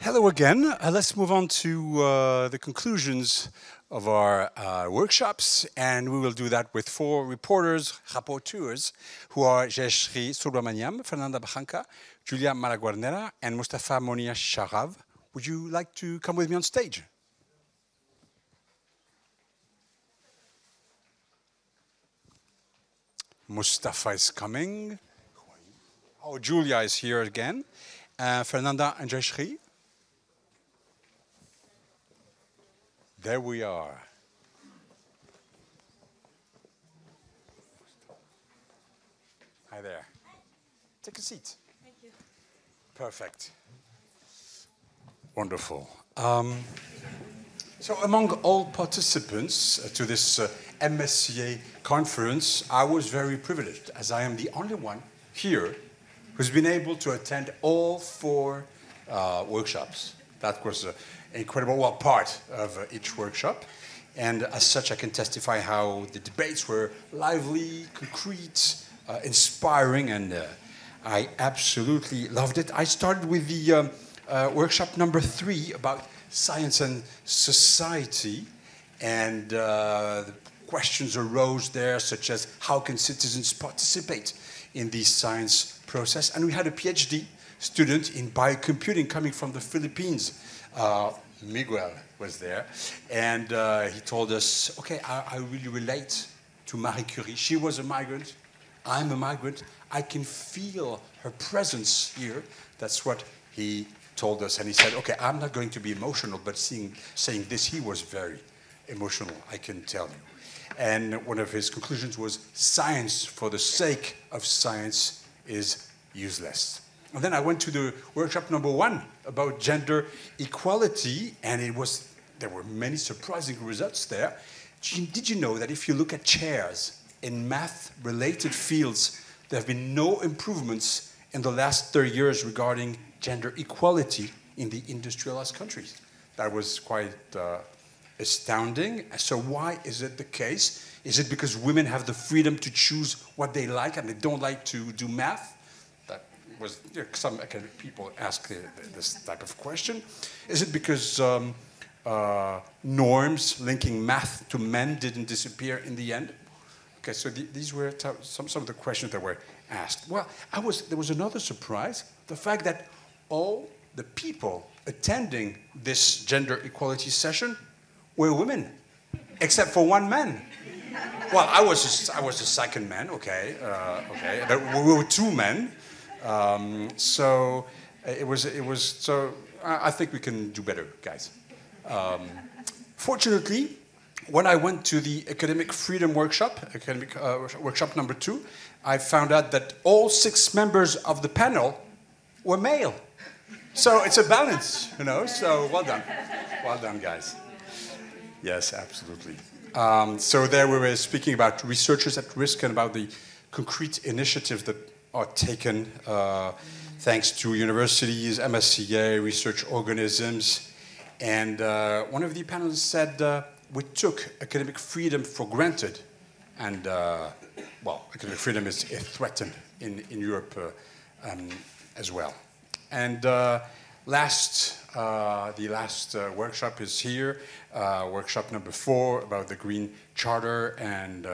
Hello again. Let's move on to the conclusions of our workshops, and we will do that with 4 reporters, rapporteurs, who are Jayashree Subramaniam, Fernanda Bajanca, Julia Malaguarnera, and Mustafa Monia Sharav. Would you like to come with me on stage? Mustafa is coming. Oh, Julia is here again. Fernanda and Jayashree. There we are. Hi there. Take a seat. Thank you. Perfect. Wonderful. So among all participants to this MSCA conference, I was very privileged, as I am the only one here who's been able to attend all 4 workshops. That was incredible, part of each workshop. And as such, I can testify how the debates were lively, concrete, inspiring, and I absolutely loved it. I started with the workshop number 3 about science and society, and the questions arose there, such as how can citizens participate in the science process? And we had a PhD student in biocomputing coming from the Philippines. Miguel was there, and he told us, okay, I really relate to Marie Curie. She was a migrant. I'm a migrant. I can feel her presence here. That's what he told us. And he said, okay, I'm not going to be emotional, but saying this, he was very emotional, I can tell you. And one of his conclusions was, science for the sake of science is useless. And then I went to the workshop number 1 about gender equality, and there were many surprising results there. Did you know that if you look at chairs in math-related fields, there have been no improvements in the last 30 years regarding gender equality in the industrialized countries? That was quite astounding. So why is it the case? Is it because women have the freedom to choose what they like and they don't like to do math? Was some academic people ask this type of question. Is it because norms linking math to men didn't disappear in the end? Okay, so these were some of the questions that were asked. Well, there was another surprise, the fact that all the people attending this gender equality session were women, except for 1 man. Well, I was the second man, okay, but we were 2 men. So it was. So I think we can do better, guys. Fortunately, when I went to the academic freedom workshop, workshop number 2, I found out that all 6 members of the panel were male. So it's a balance, you know. So well done, guys. Yes, absolutely. So there we were speaking about researchers at risk and about the concrete initiatives that are taken thanks to universities, MSCA, research organisms. And one of the panelists said, we took academic freedom for granted. And, academic freedom is threatened in Europe as well. And the last workshop is here, workshop number 4 about the Green Charter, and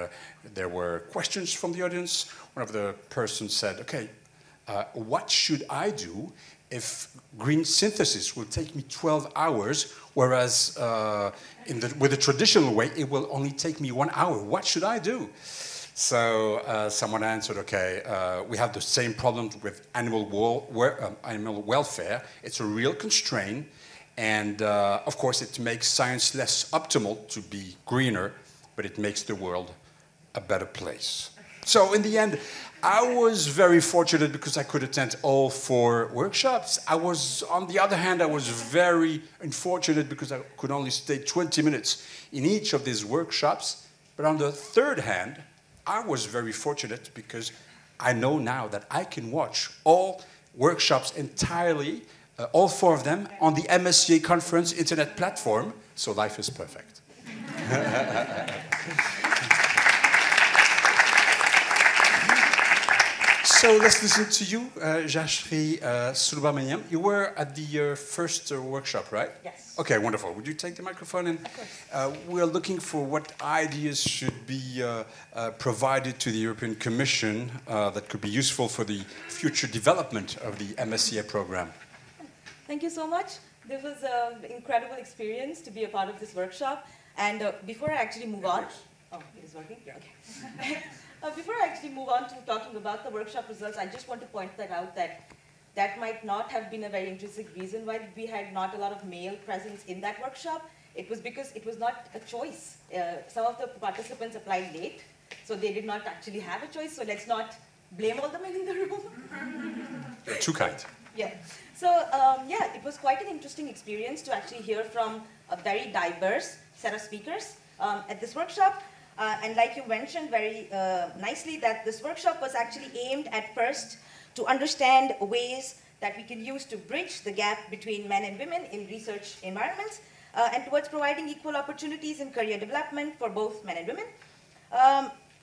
there were questions from the audience. One of the persons said, okay, what should I do if green synthesis will take me 12 hours, whereas with the traditional way, it will only take me 1 hour? What should I do? So someone answered, okay, we have the same problems with animal welfare. It's a real constraint. And of course, it makes science less optimal to be greener, but it makes the world a better place. So in the end, I was very fortunate because I could attend all 4 workshops. On the other hand, I was very unfortunate because I could only stay 20 minutes in each of these workshops. But on the third hand, I was very fortunate because I know now that I can watch all workshops entirely, all 4 of them, on the MSCA conference internet platform. So life is perfect. So let's listen to you, Jashri Subramaniam. You were at the first workshop, right? Yes. Okay, wonderful. Would you take the microphone? And we're looking for what ideas should be provided to the European Commission that could be useful for the future development of the MSCA program. Thank you so much. This was an incredible experience to be a part of this workshop. And before I actually move on, oh, it is working? Yeah, okay. Before I actually move on to talking about the workshop results, I just want to point that out that might not have been a very intrinsic reason why we had not a lot of male presence in that workshop. It was because it was not a choice. Some of the participants applied late, so they did not actually have a choice, so let's not blame all the men in the room. You're too kind. Yeah. So, yeah, it was quite an interesting experience to actually hear from a very diverse set of speakers at this workshop. And like you mentioned very nicely, that this workshop was actually aimed at first to understand ways that we can use to bridge the gap between men and women in research environments and towards providing equal opportunities in career development for both men and women.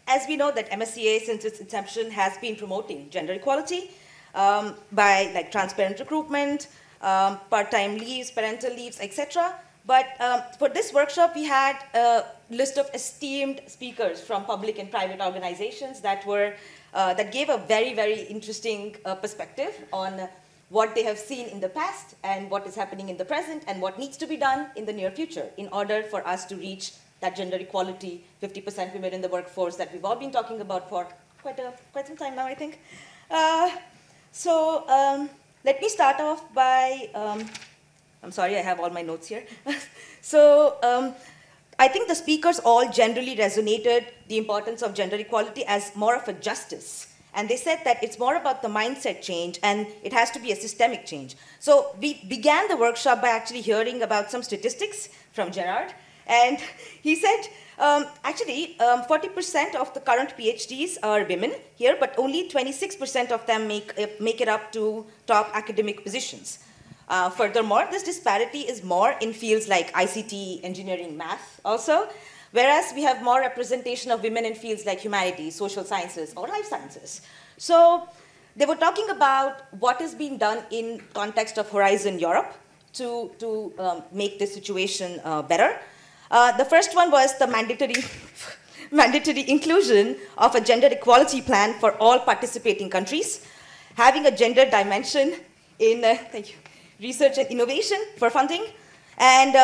As we know that MSCA, since its inception, has been promoting gender equality by like transparent recruitment, part-time leaves, parental leaves, etc. But for this workshop, we had a list of esteemed speakers from public and private organizations that gave a very, very interesting perspective on what they have seen in the past and what is happening in the present and what needs to be done in the near future in order for us to reach that gender equality, 50% women in the workforce that we've all been talking about for quite some time now, I think. Let me start off by I'm sorry, I have all my notes here. I think the speakers all generally resonated the importance of gender equality as more of a justice. And they said that it's more about the mindset change and it has to be a systemic change. So we began the workshop by actually hearing about some statistics from Gerard. And he said, actually, 40% of the current PhDs are women here, but only 26% of them make it up to top academic positions. Furthermore, this disparity is more in fields like ICT, engineering, math also, whereas we have more representation of women in fields like humanities, social sciences, or life sciences. So they were talking about what is being done in context of Horizon Europe to make this situation better. The first one was the mandatory inclusion of a gender equality plan for all participating countries, having a gender dimension in, thank you, research and innovation for funding. And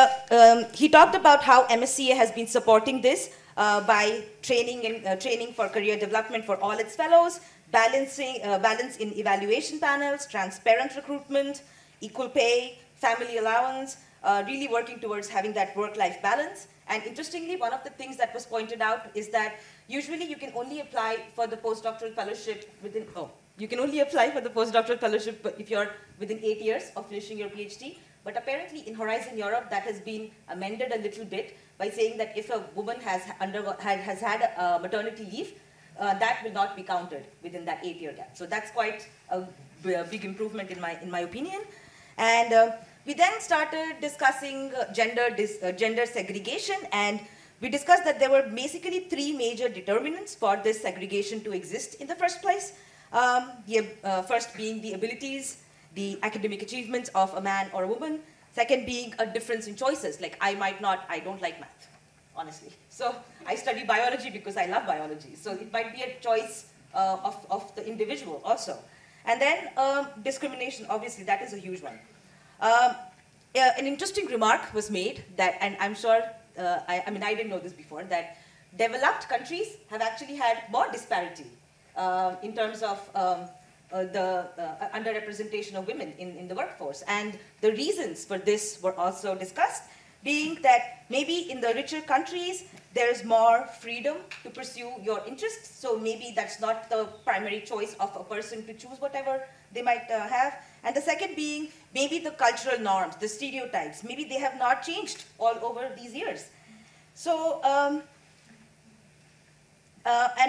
he talked about how MSCA has been supporting this by training for career development for all its fellows, balance in evaluation panels, transparent recruitment, equal pay, family allowance, really working towards having that work-life balance. And interestingly, one of the things that was pointed out is that usually you can only apply for the postdoctoral fellowship within, you can only apply for the postdoctoral fellowship if you're within 8 years of finishing your PhD. But apparently in Horizon Europe, that has been amended a little bit by saying that if a woman has had a maternity leave, that will not be counted within that 8-year gap. So that's quite a big improvement in my opinion. And we then started discussing gender segregation, and we discussed that there were basically 3 major determinants for this segregation to exist in the first place. First being the abilities, the academic achievements of a man or a woman. Second being a difference in choices, like I don't like math, honestly. So I study biology because I love biology. So it might be a choice of the individual also. And then discrimination, obviously, that is a huge one. An interesting remark was made that, and I'm sure, I mean, I didn't know this before, that developed countries have actually had more disparity in terms of the underrepresentation of women in the workforce. And the reasons for this were also discussed, being that maybe in the richer countries, there is more freedom to pursue your interests. So maybe that's not the primary choice of a person to choose whatever they might have. And the second being maybe the cultural norms, the stereotypes. Maybe they have not changed all over these years. So, and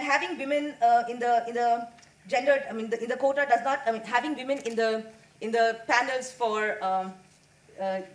having women in the gender, I mean, in the quota does not, I mean, having women in the panels for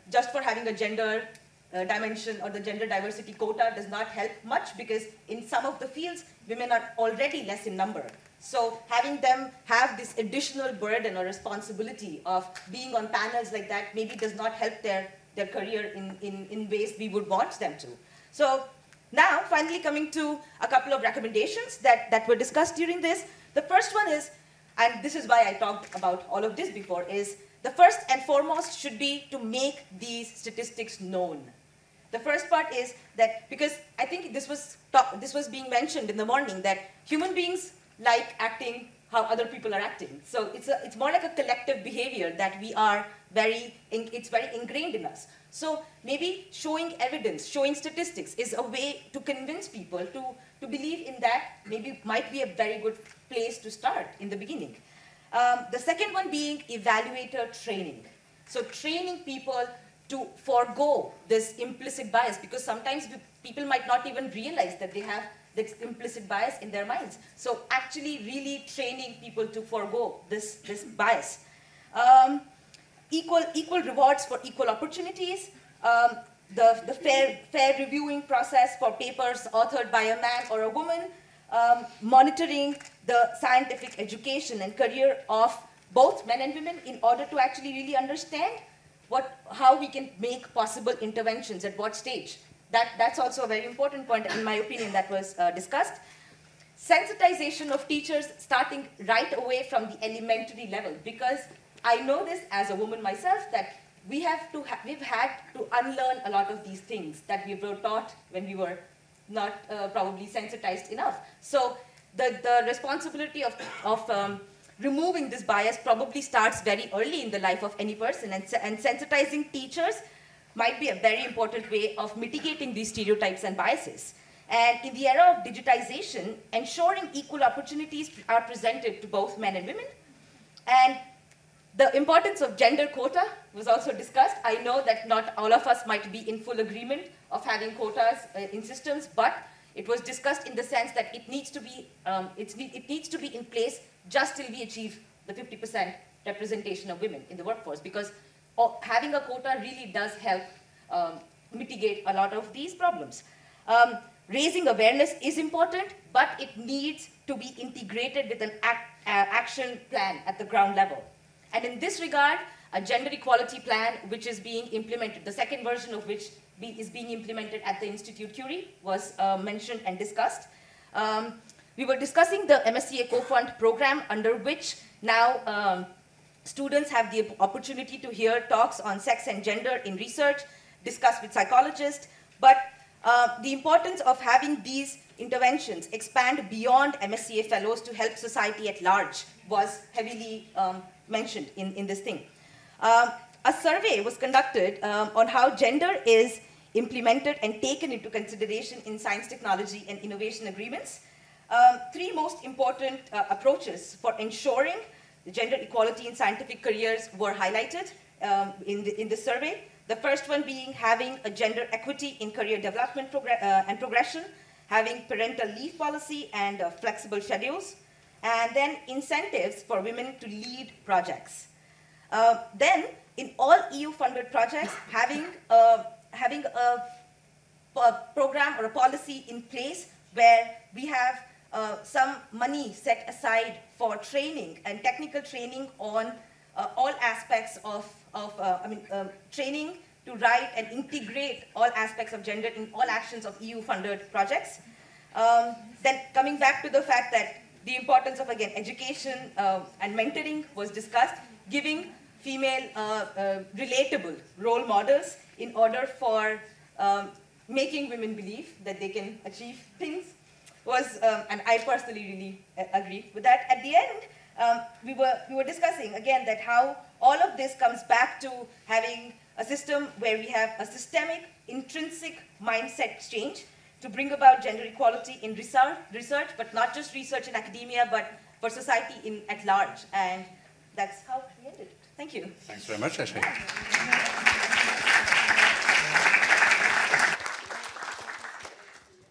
just for having a gender dimension or the gender diversity quota does not help much, because in some of the fields, women are already less in number. So having them have this additional burden or responsibility of being on panels like that maybe does not help their career in ways we would want them to. So now, finally coming to a couple of recommendations that were discussed during this. The first one is, and this is why I talked about all of this before, is the first and foremost should be to make these statistics known. The first part is that, because I think this was being mentioned in the morning, that human beings like acting how other people are acting. So it's more like a collective behavior that it's very ingrained in us. So maybe showing evidence, showing statistics is a way to convince people to believe in that. Maybe might be a very good place to start in the beginning. The second one being evaluator training. So training people to forego this implicit bias, because sometimes people might not even realize that they have this implicit bias in their minds. So actually really training people to forego this bias. Equal rewards for equal opportunities. The fair reviewing process for papers authored by a man or a woman. Monitoring the scientific education and career of both men and women in order to actually really understand how we can make possible interventions at what stage. That's also a very important point, in my opinion, that was discussed. Sensitization of teachers starting right away from the elementary level, because I know this as a woman myself, that we've had to unlearn a lot of these things that we were taught when we were not probably sensitized enough. So the responsibility of removing this bias probably starts very early in the life of any person, and sensitizing teachers might be a very important way of mitigating these stereotypes and biases. And in the era of digitization, ensuring equal opportunities are presented to both men and women. And the importance of gender quota was also discussed. I know that not all of us might be in full agreement of having quotas in systems, but it was discussed in the sense that it needs to be in place just till we achieve the 50% representation of women in the workforce, because having a quota really does help mitigate a lot of these problems. Raising awareness is important, but it needs to be integrated with an action plan at the ground level. And in this regard, a gender equality plan, which is being implemented, the second version of which is being implemented at the Institute Curie, was mentioned and discussed. We were discussing the MSCA co-fund program, under which now students have the opportunity to hear talks on sex and gender in research, discussed with psychologists, but the importance of having these interventions expand beyond MSCA fellows to help society at large was heavily mentioned in this thing. A survey was conducted on how gender is implemented and taken into consideration in science, technology, and innovation agreements. Three most important approaches for ensuring the gender equality in scientific careers were highlighted in the survey. The first one being having a gender equity in career development and progression, having parental leave policy and flexible schedules, and then incentives for women to lead projects. Then, in all EU-funded projects, having a program or a policy in place where we have some money set aside for training and technical training on all aspects of training to write and integrate all aspects of gender in all actions of EU-funded projects. Then coming back to the fact that the importance of, again, education and mentoring was discussed, giving female relatable role models in order for making women believe that they can achieve things was, and I personally really agree with that. At the end, we were discussing, again, that how all of this comes back to having a system where we have a systemic, intrinsic mindset change to bring about gender equality in research, but not just research in academia, but for society at large. And that's how we ended it. Thank you. Thanks very much, Ashley.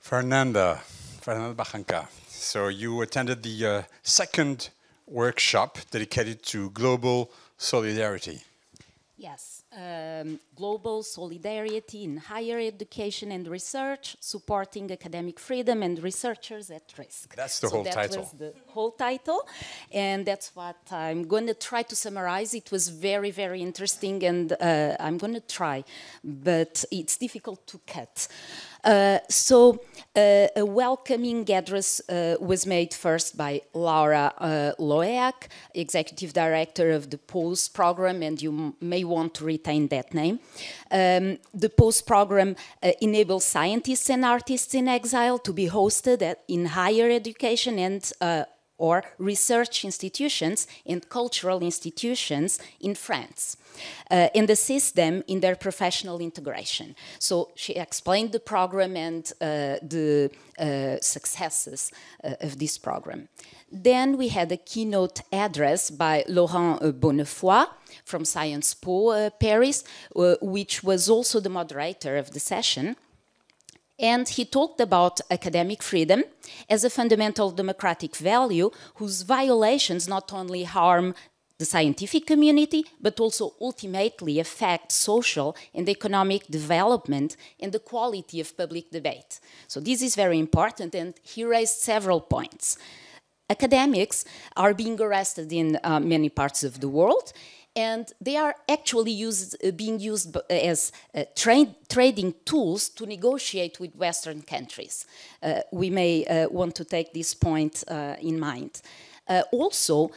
Fernanda Bajanca. So you attended the second workshop dedicated to global solidarity. Yes. global solidarity in higher education and research, supporting academic freedom and researchers at risk. That's the whole title. That was the whole title, and that's what I'm going to try to summarize. It was very, very interesting, and I'm going to try, but it's difficult to cut. A welcoming address was made first by Laura Loeak, Executive Director of the POSE program, and you may want to retain that name. The POSE program enables scientists and artists in exile to be hosted in higher education and or research institutions and cultural institutions in France, and assist them in their professional integration. So she explained the program and the successes of this program. Then we had a keynote address by Laurent Bonnefoy from Sciences Po Paris, which was also the moderator of the session. And he talked about academic freedom as a fundamental democratic value whose violations not only harm the scientific community, but also ultimately affect social and economic development and the quality of public debate. So this is very important, and he raised several points. Academics are being arrested in many parts of the world, and they are actually being used as trading tools to negotiate with Western countries. We may want to take this point in mind. Also,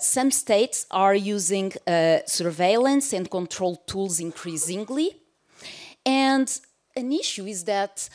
some states are using surveillance and control tools increasingly. And an issue is that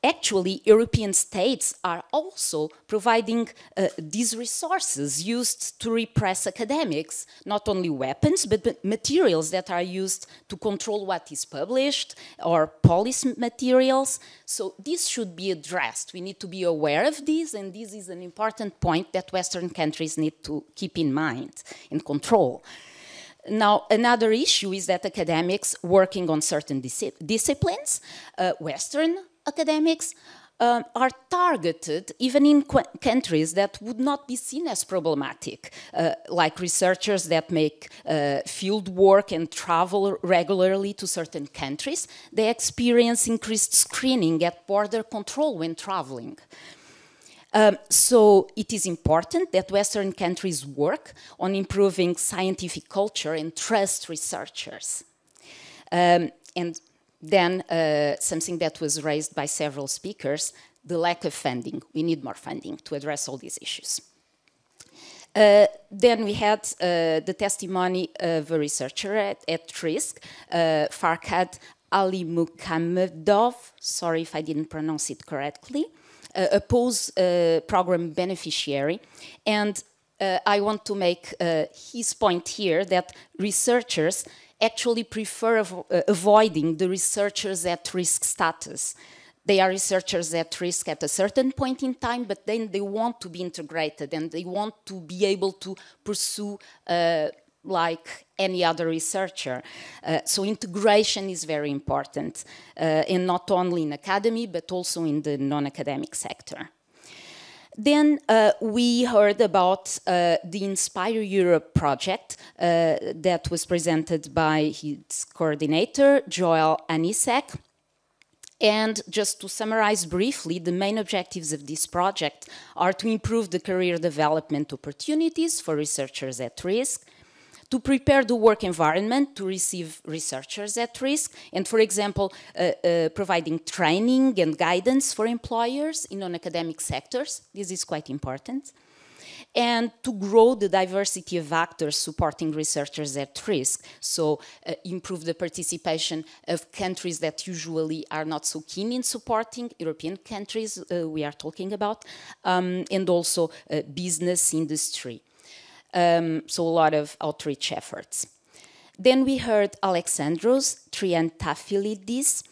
actually, European states are also providing these resources used to repress academics, not only weapons, but materials that are used to control what is published, or policy materials. So this should be addressed. We need to be aware of this, and this is an important point that Western countries need to keep in mind and control. Now, another issue is that academics working on certain disciplines, Western academics, are targeted even in countries that would not be seen as problematic, like researchers that make field work and travel regularly to certain countries. They experience increased screening at border control when traveling. So it is important that Western countries work on improving scientific culture and trust researchers. And then something that was raised by several speakers, the lack of funding. We need more funding to address all these issues. Then we had the testimony of a researcher at risk, Farhad Ali Mukamedov, sorry if I didn't pronounce it correctly, a POSE program beneficiary. And I want to make his point here that researchers actually prefer avoiding the researchers at risk status. They are researchers at risk at a certain point in time, but then they want to be integrated and they want to be able to pursue like any other researcher. So integration is very important, and not only in academy, but also in the non-academic sector. Then we heard about the Inspire Europe project that was presented by its coordinator, Joel Anisek. And just to summarize briefly, the main objectives of this project are to improve the career development opportunities for researchers at risk, to prepare the work environment to receive researchers at risk, and for example, providing training and guidance for employers in non-academic sectors. This is quite important. And to grow the diversity of actors supporting researchers at risk, so improve the participation of countries that usually are not so keen in supporting, European countries we are talking about, and also business industry. So a lot of outreach efforts. Then we heard Alexandros Triantafilidis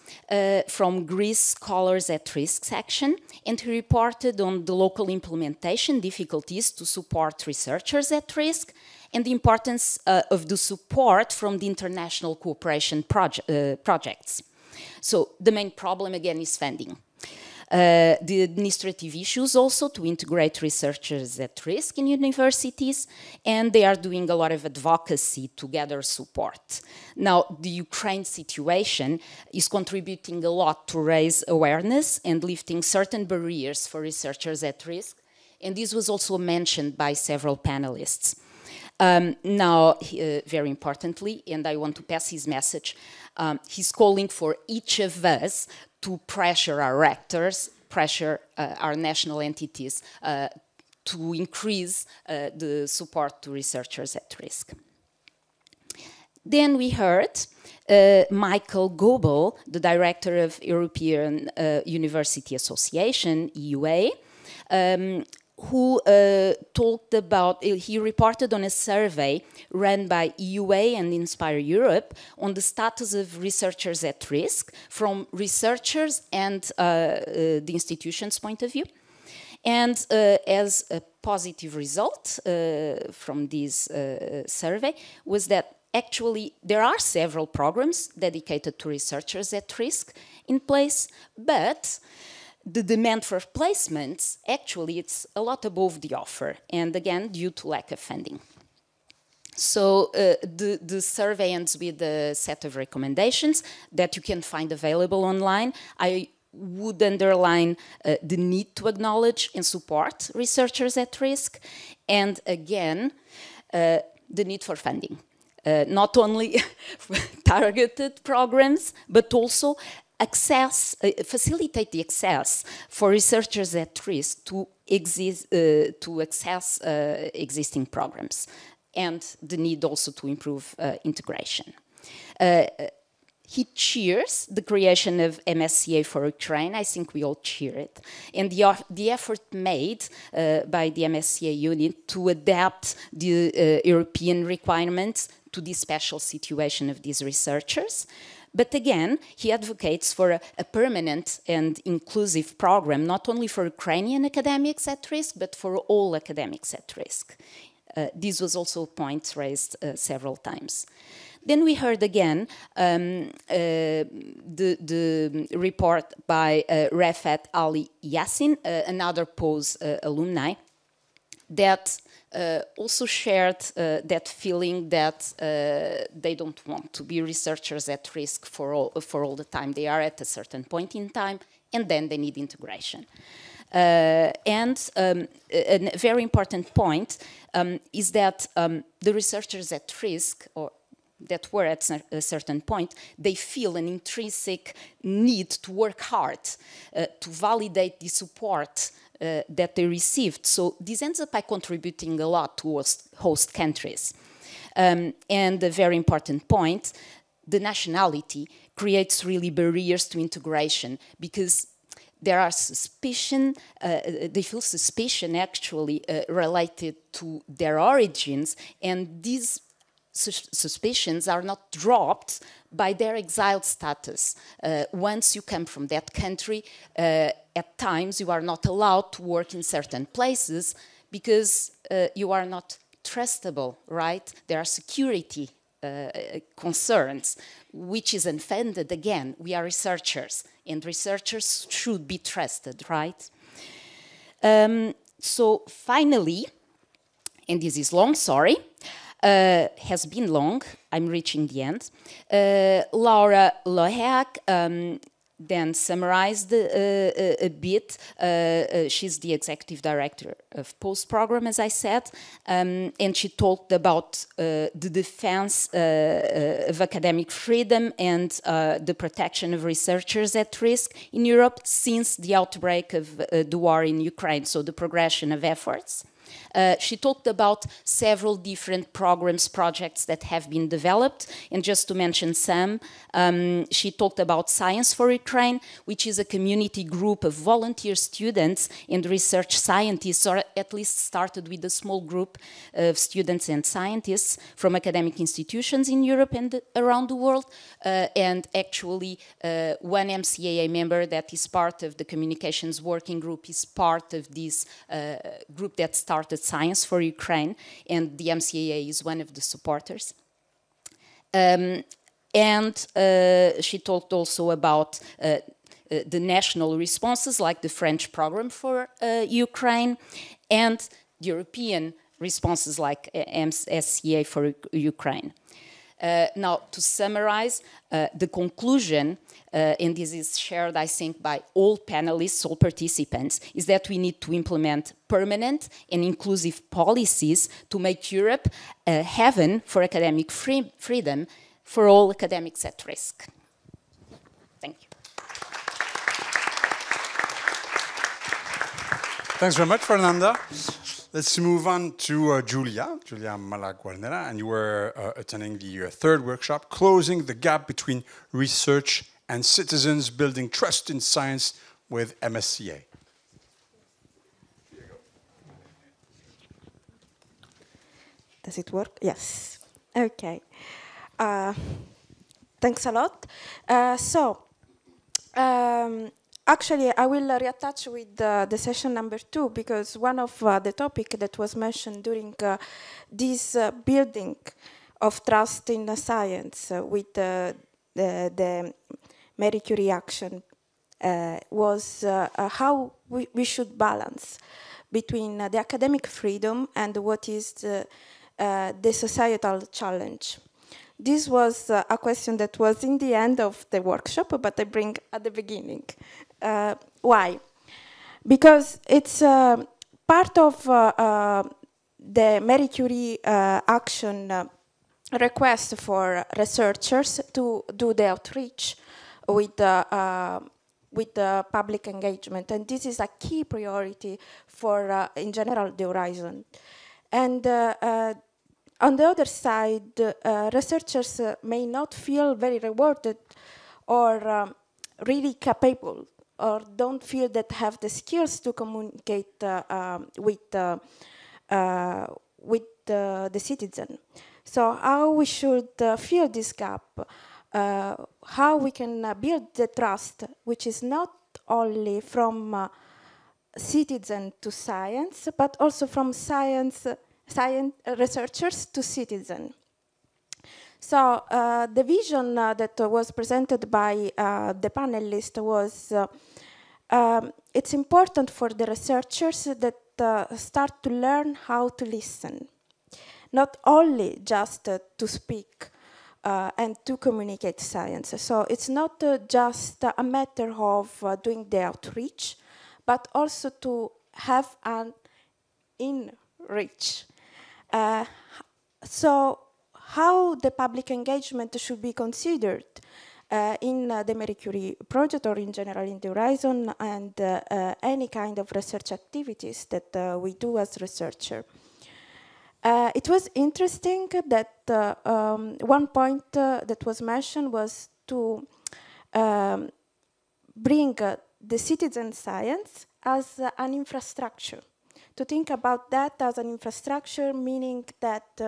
from Greece Scholars at Risk section, and he reported on the local implementation difficulties to support researchers at risk and the importance of the support from the international cooperation projects. So the main problem again is funding. the administrative issues also to integrate researchers at risk in universities, and they are doing a lot of advocacy to gather support. Now, the Ukraine situation is contributing a lot to raise awareness and lifting certain barriers for researchers at risk, and this was also mentioned by several panelists. Now, very importantly, and I want to pass his message, he's calling for each of us to pressure our rectors, pressure our national entities to increase the support to researchers at risk. Then we heard Michael Goebel, the director of European University Association, EUA, who talked about, he reported on a survey run by EUA and Inspire Europe on the status of researchers at risk from researchers and the institution's point of view. And as a positive result from this survey was that actually there are several programs dedicated to researchers at risk in place, but the demand for placements, actually, it's a lot above the offer, and again, due to lack of funding. So the survey ends with a set of recommendations that you can find available online. I would underline the need to acknowledge and support researchers at risk, and again, the need for funding. Not only targeted programs, but also facilitate the access for researchers at risk to access existing programs, and the need also to improve integration. He cheers the creation of MSCA for Ukraine. I think we all cheer it. And the effort made by the MSCA unit to adapt the European requirements to the special situation of these researchers. But again, he advocates for a permanent and inclusive program, not only for Ukrainian academics at risk, but for all academics at risk. This was also a point raised several times. Then we heard again the report by Refat Ali Yassin, another POSE alumni, that also shared that feeling that they don't want to be researchers at risk for all the time. They are at a certain point in time, and then they need integration. And a very important point is that the researchers at risk, or that were at a certain point, they feel an intrinsic need to work hard to validate the support that they received. So this ends up by contributing a lot to host countries. And a very important point, the nationality creates really barriers to integration, because there are suspicion, they feel suspicion actually related to their origins, and these suspicions are not dropped by their exiled status. Once you come from that country, at times you are not allowed to work in certain places because you are not trustable, right? There are security concerns, which is unfounded. Again, we are researchers, and researchers should be trusted, right? So finally, and this is long, sorry, has been long, I'm reaching the end. Laura Loheak then summarized a bit. She's the executive director of POSE program, as I said, and she talked about the defense of academic freedom and the protection of researchers at risk in Europe since the outbreak of the war in Ukraine, so the progression of efforts. She talked about several different programs, projects that have been developed, and just to mention some, she talked about Science for Ukraine, which is a community group of volunteer students and research scientists, or at least started with a small group of students and scientists from academic institutions in Europe and around the world, and actually one MCAA member that is part of the communications working group is part of this group that started Science for Ukraine, and the MCAA is one of the supporters. And she talked also about the national responses, like the French program for Ukraine, and the European responses like MSCA for Ukraine. Now, to summarize, the conclusion, and this is shared, I think, by all panelists, all participants, is that we need to implement permanent and inclusive policies to make Europe a haven for academic freedom for all academics at risk. Thank you. Thanks very much, Fernanda. Let's move on to Julia Malaguarnera, and you were attending the third workshop, Closing the Gap Between Research and Citizens, Building Trust in Science with MSCA. Does it work? Yes. Okay. Thanks a lot. Actually, I will reattach with the session number 2, because one of the topics that was mentioned during this building of trust in science with the Marie Curie action was how we should balance between the academic freedom and what is the societal challenge. This was a question that was in the end of the workshop, but I bring at the beginning. Why? Because it's part of the Marie Curie action request for researchers to do the outreach with the public engagement, and this is a key priority for, in general, the Horizon. And on the other side, researchers may not feel very rewarded or really capable, or don't feel that have the skills to communicate with the citizen. So how we should fill this gap, how we can build the trust, which is not only from citizen to science, but also from science researchers to citizen. So the vision that was presented by the panelists was it's important for the researchers that start to learn how to listen, not only just to speak and to communicate science. So it's not just a matter of doing the outreach, but also to have an in-reach. So how the public engagement should be considered in the Marie Curie project, or in general in the Horizon, and any kind of research activities that we do as researcher. It was interesting that one point that was mentioned was to bring the citizen science as an infrastructure. To think about that as an infrastructure, meaning that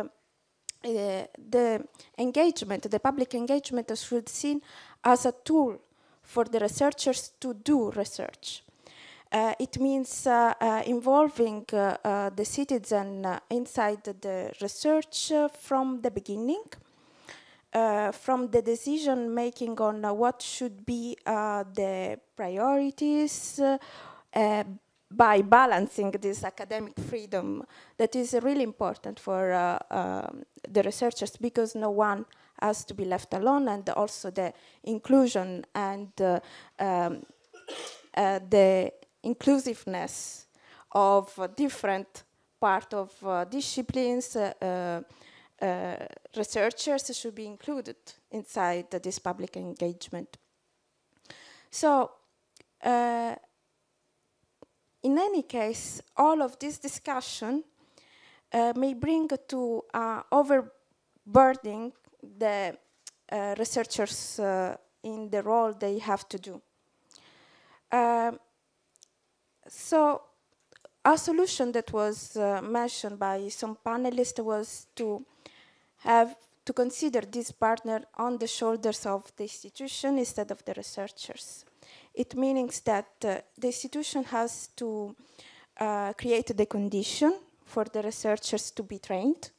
the engagement, the public engagement, should be seen as a tool for the researchers to do research. It means involving the citizen inside the research from the beginning, from the decision making on what should be the priorities, by balancing this academic freedom that is really important for the researchers, because no one has to be left alone, and also the inclusion and the inclusiveness of different part of disciplines. Researchers should be included inside this public engagement. So in any case, all of this discussion may bring to overburdening the researchers in the role they have to do. So a solution that was mentioned by some panelists was to have to consider this partner on the shoulders of the institution instead of the researchers. It means that the institution has to create the condition for the researchers to be trained,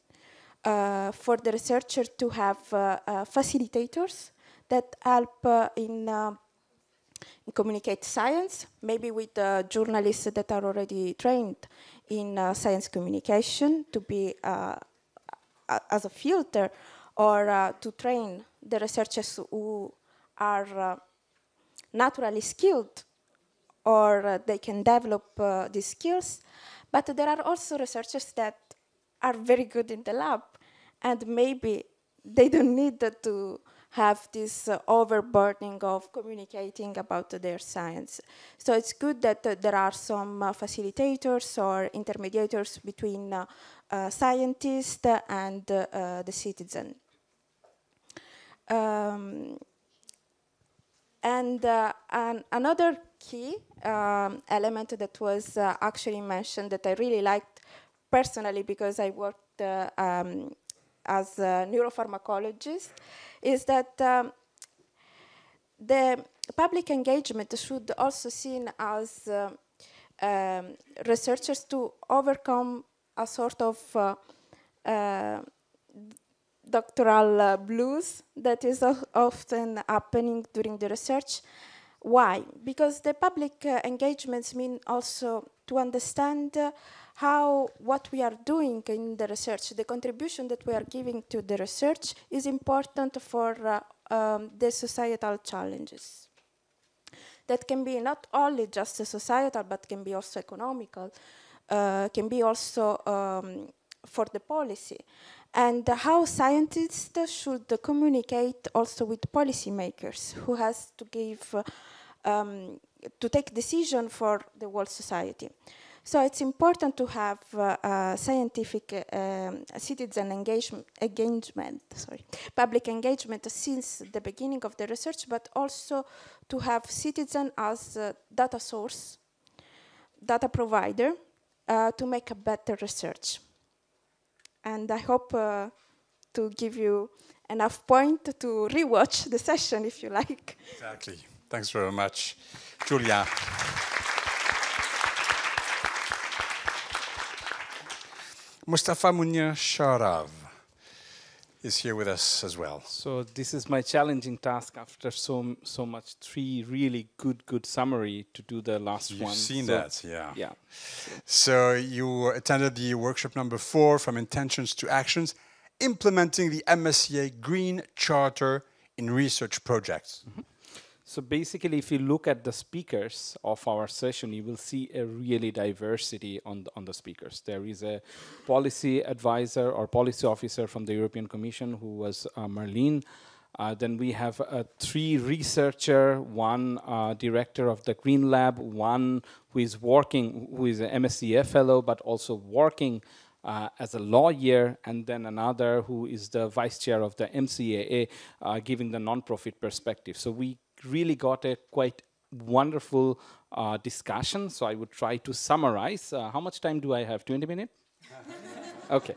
for the researcher to have facilitators that help in communicate science, maybe with journalists that are already trained in science communication to be as a filter, or to train the researchers who are naturally skilled, or they can develop these skills. But there are also researchers that are very good in the lab, and maybe they don't need to have this overburdening of communicating about their science. So it's good that there are some facilitators or intermediators between scientists and the citizen. Another key element that was actually mentioned that I really liked personally, because I worked as a neuropharmacologist, is that the public engagement should also seen as researchers to overcome a sort of doctoral blues that is often happening during the research. Why? Because the public engagements mean also to understand how what we are doing in the research, the contribution that we are giving to the research, is important for the societal challenges. That can be not only just societal, but can be also economical, can be also for the policy. And how scientists should communicate also with policymakers, who has to give, to take decision for the whole society. So it's important to have scientific citizen engagement, public engagement since the beginning of the research, but also to have citizen as a data source, data provider, to make a better research. And I hope to give you enough point to rewatch the session if you like. Exactly. Thanks very much, Julia. Mustafa Munya Sharav is here with us as well. So this is my challenging task after so much, 3 really good summary to do the last one. You've seen that, yeah. Yeah. So you attended the workshop number 4, From Intentions to Actions, implementing the MSCA Green Charter in research projects. Mm-hmm. So basically, if you look at the speakers of our session, you will see a really diversity on the speakers. There is a policy advisor or policy officer from the European Commission, who was Marlene. Then we have 3 researcher, 1 director of the Green Lab, 1 who is an MSCA fellow, but also working as a lawyer, and then another who is the vice chair of the MCAA, giving the non-profit perspective. So we really got a quite wonderful discussion. So I would try to summarize. How much time do I have? 20 minutes? Okay.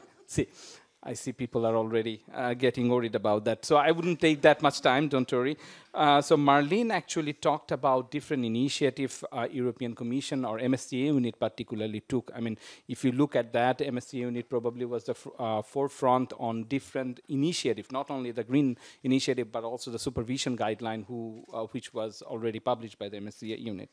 I see people are already getting worried about that. So I wouldn't take that much time, don't worry. So Marlene actually talked about different initiatives European Commission or MSCA unit particularly took. I mean, if you look at that, MSCA unit probably was the forefront on different initiatives, not only the green initiative, but also the supervision guideline, which was already published by the MSCA unit.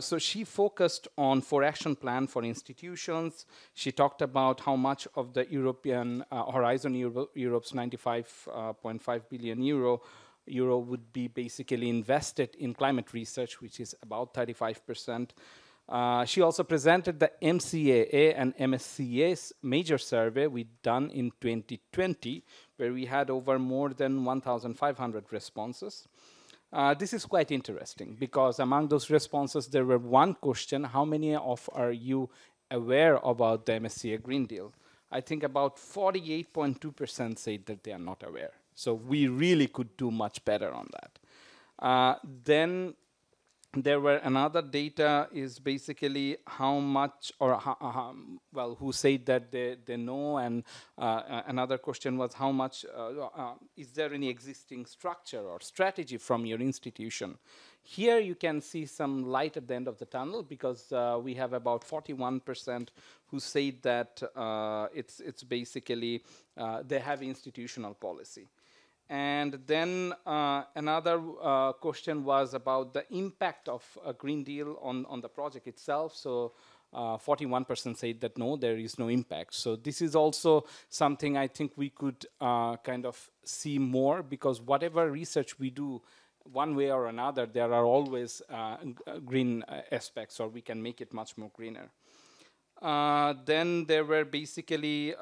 So she focused on 4 action plan for institutions. She talked about how much of the European Horizon Europe's 95.5 billion euro would be basically invested in climate research, which is about 35%. She also presented the MCAA and MSCA's major survey we done in 2020, where we had over more than 1,500 responses. This is quite interesting, because among those responses, there were 1 question: how many of are you aware about the MSCA Green Deal? I think about 48.2% said that they are not aware. So we really could do much better on that. Then there were another data is basically how much, or who said that they know, and another question was how much, is there any existing structure or strategy from your institution? Here you can see some light at the end of the tunnel, because we have about 41% who say that it's basically they have institutional policy. And then another question was about the impact of a Green Deal on the project itself. So 41% said that no, there is no impact. So this is also something I think we could kind of see more, because whatever research we do, one way or another, there are always green aspects, or we can make it much more greener. Then there were basically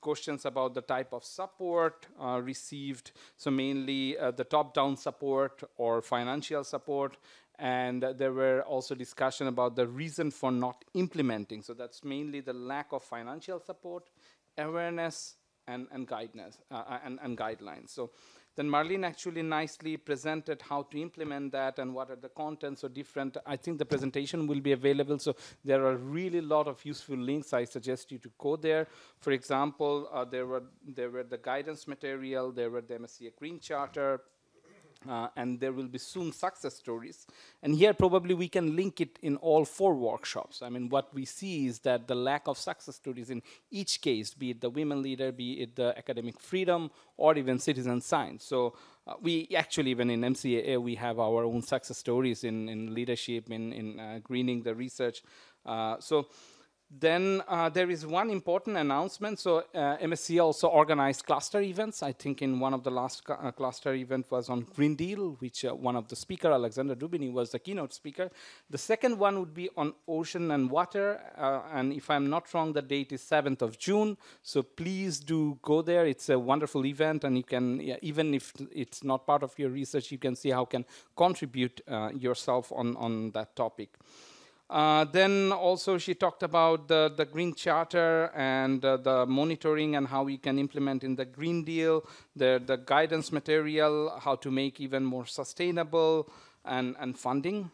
questions about the type of support received, so mainly the top-down support or financial support, and there were also discussion about the reason for not implementing. So that's mainly the lack of financial support, awareness, and guidance and guidelines. So then Marlene actually nicely presented how to implement that and what are the contents or different. I think the presentation will be available, so there are really a lot of useful links. I suggest you to go there. For example, there were the guidance material, there were the MSCA Green Charter, and there will be soon success stories. And here probably we can link it in all 4 workshops. I mean, what we see is that the lack of success stories in each case, be it the women leader, be it the academic freedom, or even citizen science. So we actually, even in MCAA, we have our own success stories in leadership, in greening the research. Then there is one important announcement. So MSCA also organized cluster events. I think in one of the last cluster event was on Green Deal, which one of the speaker, Alexander Dubiny, was the keynote speaker. The second one would be on ocean and water. And if I'm not wrong, the date is 7th of June. So please do go there. It's a wonderful event. And you can, even if it's not part of your research, you can see how you can contribute yourself on that topic. Then also she talked about the Green Charter and the monitoring and how we can implement in the Green Deal, the guidance material, how to make even more sustainable, and funding.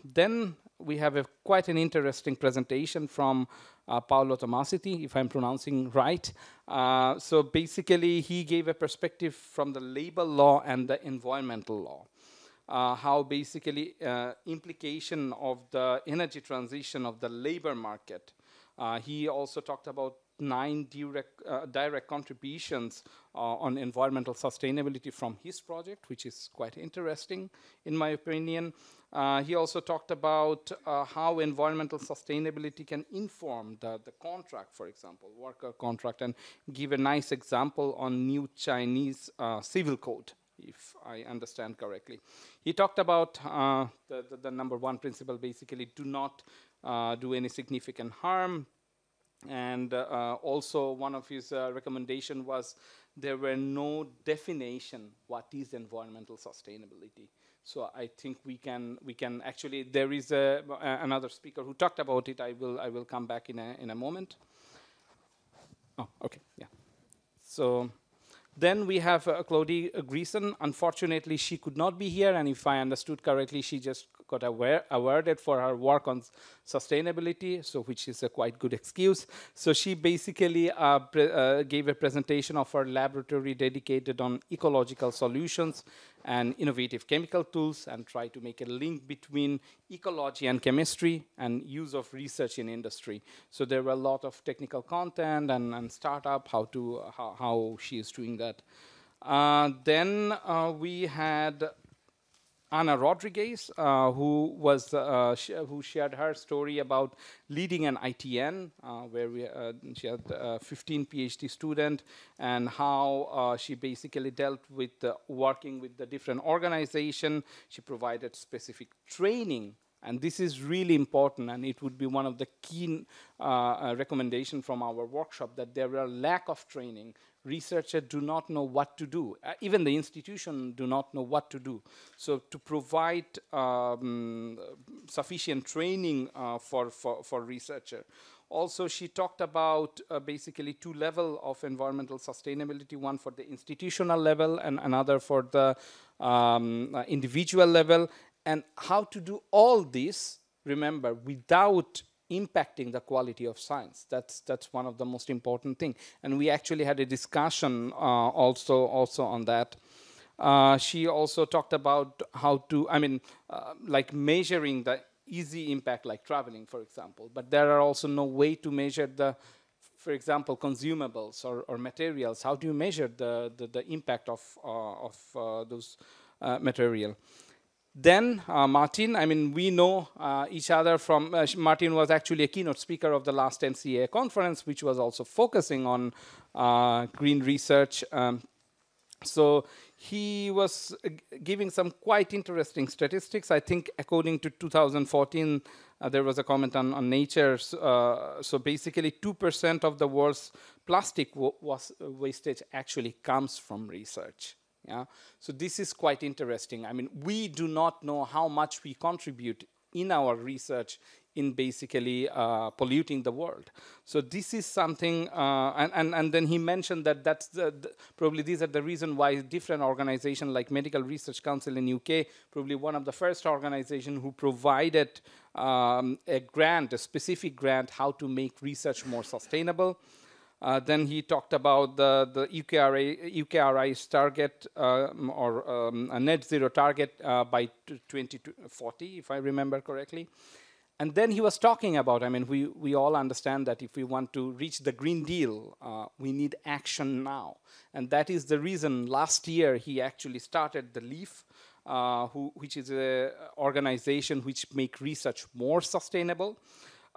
Then we have quite an interesting presentation from Paolo Tomasiti, if I'm pronouncing right. So basically he gave a perspective from the labor law and the environmental law. How basically implication of the energy transition of the labor market. He also talked about 9 direct contributions on environmental sustainability from his project, which is quite interesting in my opinion. He also talked about how environmental sustainability can inform the contract, for example, worker contract, and give a nice example on new Chinese civil code, if I understand correctly. He talked about the number 1 principle, basically, do not do any significant harm. And also one of his recommendation was there were no definition what is environmental sustainability. So I think we can actually, there is another speaker who talked about it. I will come back in a moment. Oh, okay, yeah. So then we have Claudie Griesen. Unfortunately, she could not be here, and if I understood correctly, she just got awarded for her work on sustainability, so which is a quite good excuse. So she basically gave a presentation of her laboratory dedicated on ecological solutions and innovative chemical tools, and try to make a link between ecology and chemistry and use of research in industry. So there were a lot of technical content and startup, how she is doing that. Then we had Ana Rodriguez, who shared her story about leading an ITN, where she had 15 PhD students, and how she basically dealt with working with the different organizations. She provided specific training, and this is really important, and it would be one of the key recommendations from our workshop, that there are lack of training. Researchers do not know what to do. Even the institution do not know what to do. So to provide sufficient training for researcher. Also, she talked about basically 2 levels of environmental sustainability, one for the institutional level and another for the individual level, and how to do all this, remember, without impacting the quality of science. That's one of the most important things. And we actually had a discussion also on that. She also talked about how to, like measuring the easy impact, like traveling, for example. But there are also no way to measure the for example, consumables or materials? How do you measure the impact of those material? Then Martin, I mean, we know each other from, Martin was actually a keynote speaker of the last MSCA conference, which was also focusing on green research. So he was giving some quite interesting statistics. I think according to 2014, there was a comment on Nature. So basically 2% of the world's plastic wastage actually comes from research. Yeah, so this is quite interesting. I mean, we do not know how much we contribute in our research in basically polluting the world. So this is something, and then he mentioned that that's probably these are the reason why different organizations like Medical Research Council in UK, probably one of the first organizations who provided a grant, a specific grant, how to make research more sustainable. Then he talked about the UKRI's target or a net zero target by 2040, if I remember correctly. And then he was talking about, I mean, we all understand that if we want to reach the Green Deal, we need action now. And that is the reason last year he actually started the LEAF, which is an organization which make research more sustainable.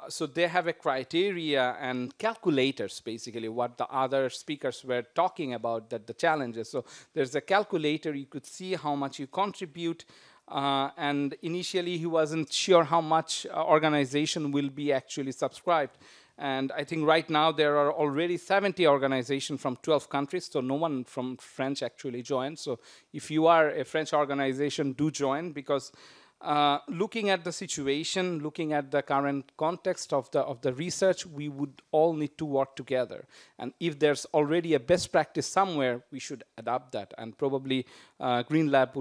So they have a criteria and calculators, basically, what the other speakers were talking about, that the challenges. So there's a calculator, you could see how much you contribute. And initially, he wasn't sure how much organization will be actually subscribed. And I think right now there are already 70 organizations from 12 countries, so no one from French actually joined. So if you are a French organization, do join, because looking at the situation, looking at the current context of the research, we would all need to work together. And if there's already a best practice somewhere, we should adopt that. And probably Green Lab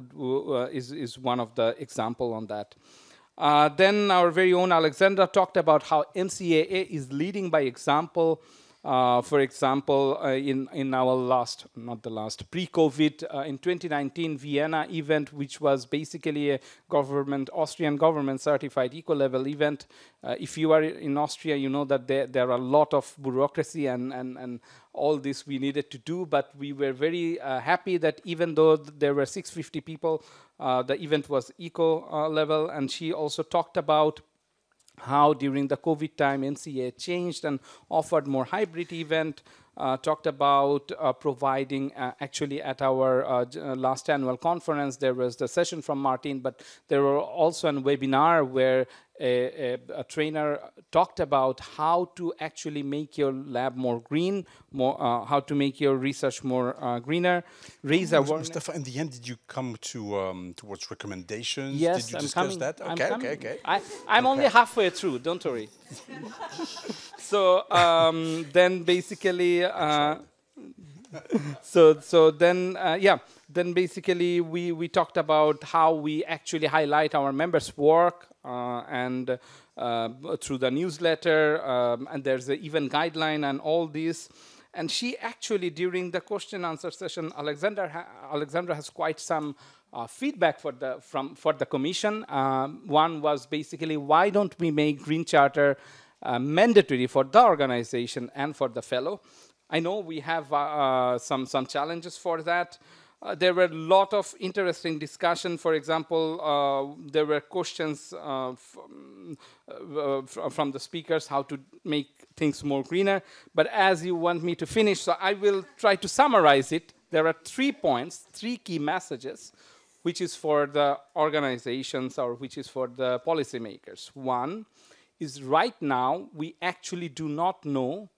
is one of the example on that. Then our very own Alexandra talked about how MSCA is leading by example. For example, in our last, not the last, pre-COVID, in 2019 Vienna event, which was basically a Austrian government certified eco-level event. If you are in Austria, you know that there are a lot of bureaucracy and all this we needed to do, but we were very happy that even though there were 650 people, the event was eco-level, and she also talked about how during the COVID time MSCA changed and offered more hybrid event, talked about providing, actually at our last annual conference, there was the session from Martin, but there were also a webinar where a trainer talked about how to actually make your lab more green, how to make your research more greener, raise awareness. Mustafa, in the end, did you come to towards recommendations? Yes, did you I'm discuss coming. that? Okay. I'm only halfway through, don't worry. So then basically, then basically we talked about how we actually highlight our members' work and through the newsletter, and there's an even guideline and all this. And she actually, during the question answer session, Alexandra has quite some feedback for the commission. One was basically, why don't we make Green Charter mandatory for the organization and for the fellow? I know we have some challenges for that. There were a lot of interesting discussion. For example, there were questions from the speakers how to make things more greener. But as you want me to finish, so I will try to summarize it. There are 3 points, 3 key messages, which is for the organizations or which is for the policymakers. One is right now we actually do not know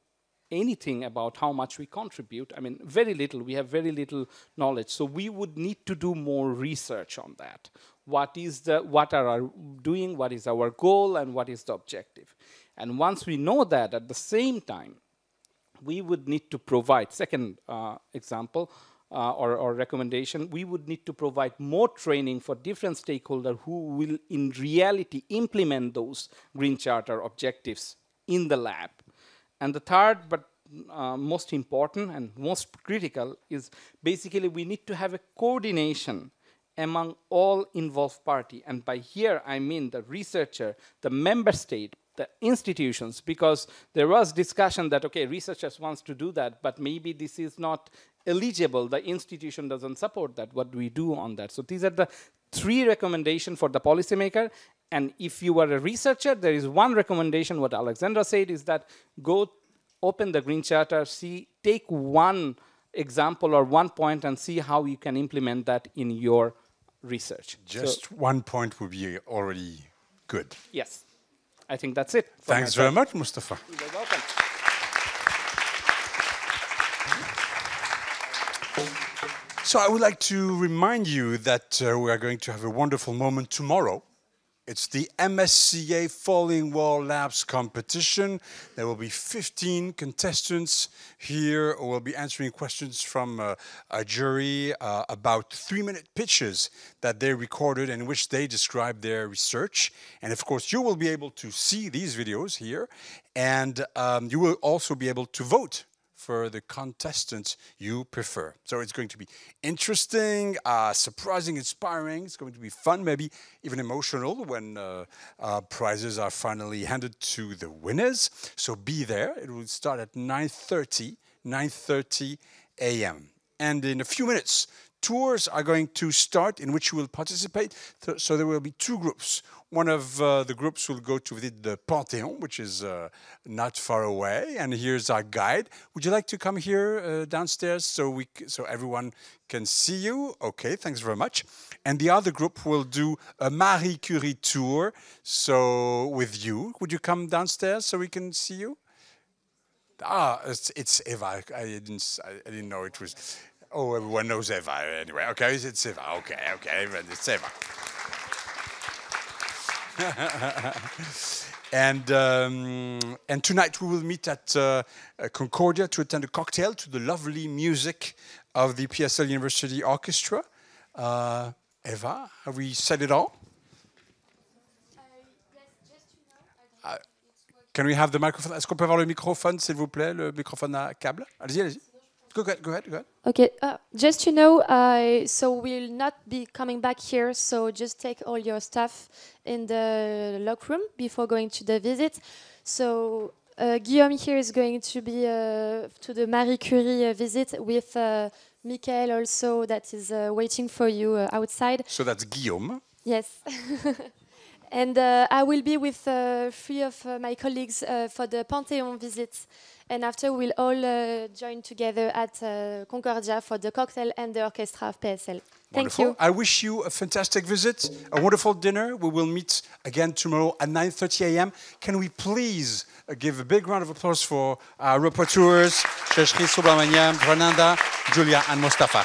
anything about how much we contribute. I mean, very little. We have very little knowledge. So we would need to do more research on that. What are our doing? What is our goal? And what is the objective? And once we know that, at the same time, we would need to provide, second example or recommendation, we would need to provide more training for different stakeholders who will in reality implement those Green Charter objectives in the lab. And the third, but most important and most critical, is basically we need to have a coordination among all involved parties. And by here, I mean the researcher, the member state, the institutions, because there was discussion that, okay, researchers wants to do that, but maybe this is not eligible. The institution doesn't support that. What do we do on that? So these are the 3 recommendations for the policymaker. And if you are a researcher, there is one recommendation, what Alexandra said, is that go open the Green Charter, take one example or one point and see how you can implement that in your research. Just one point would be already good. Yes. I think that's it. Thanks very much, Mustafa. You're welcome. So I would like to remind you that we are going to have a wonderful moment tomorrow. It's the MSCA Falling Wall Labs competition. There will be 15 contestants here who will be answering questions from a jury about 3-minute pitches that they recorded in which they describe their research. And of course, you will be able to see these videos here, and you will also be able to vote for the contestants you prefer. So it's going to be interesting, surprising, inspiring. It's going to be fun, maybe even emotional when prizes are finally handed to the winners. So be there. It will start at 9:30 a.m. And in a few minutes, tours are going to start in which you will participate. So there will be 2 groups. One of the groups will go to visit the Panthéon, which is not far away. And here's our guide. Would you like to come here downstairs so everyone can see you? Okay, thanks very much. And the other group will do a Marie Curie tour. So with you, would you come downstairs so we can see you? Ah, it's Eva. I didn't know it was. Oh, everyone knows Eva anyway. Okay, it's Eva. Okay, it's Eva. And tonight we will meet at Concordia to attend a cocktail to the lovely music of the PSL University Orchestra. Eva, have we said it all? Can we have the microphone? Est-ce qu'on peut avoir le microphone, s'il vous plaît, le microphone à câble? Allez-y. Go ahead. Okay, just to know, so we'll not be coming back here, so just take all your stuff in the lock room before going to the visit. So Guillaume here is going to be to the Marie Curie visit with Michael also, that is waiting for you outside. So that's Guillaume. Yes. And I will be with 3 of my colleagues for the Panthéon visit. And after, we'll all join together at Concordia for the cocktail and the orchestra of PSL. Thank you. I wish you a fantastic visit, a wonderful dinner. We will meet again tomorrow at 9:30 a.m. Can we please give a big round of applause for our rapporteurs, Shashri Subramaniam, Renanda, Julia, and Mustafa.